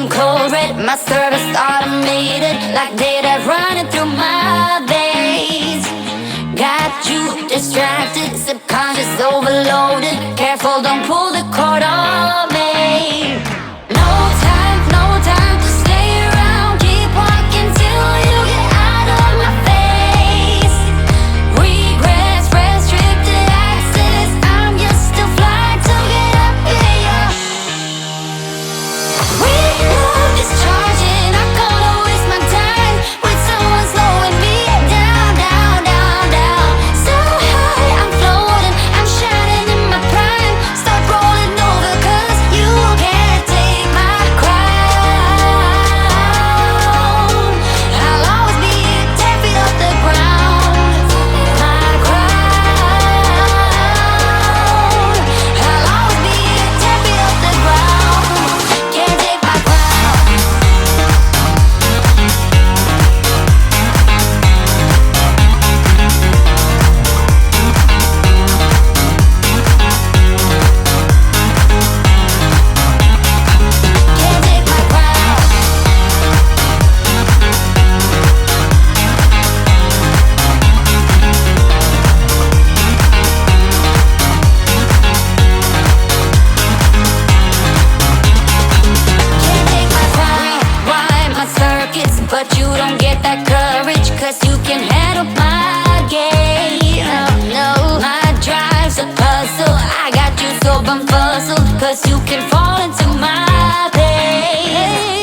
I'm cold red, my service automated, like data running through my veins. Got you distracted, subconscious overloaded. Careful, don't pull the cord on me. No time to stay around. Keep walking till you get out of my face. Regrets, restricted access. I'm just a flight to get up in ya. We love is charging. I can't waste my time with someone slowing me down, down, down, down. So high, I'm floating, I'm shining in my prime. Start rolling over 'cause you can't take my crown. I'll always be 10 feet off the ground. My crown. I'll always be 10 feet off the ground. Can't take my crown. Can't take my crown. Can't take my crown. Rewind my circuits, but you don't get that courage, 'cause you can handle my game. No, my drive's a puzzle. I got you so bumfuzzled, 'cause you can fall into my pain.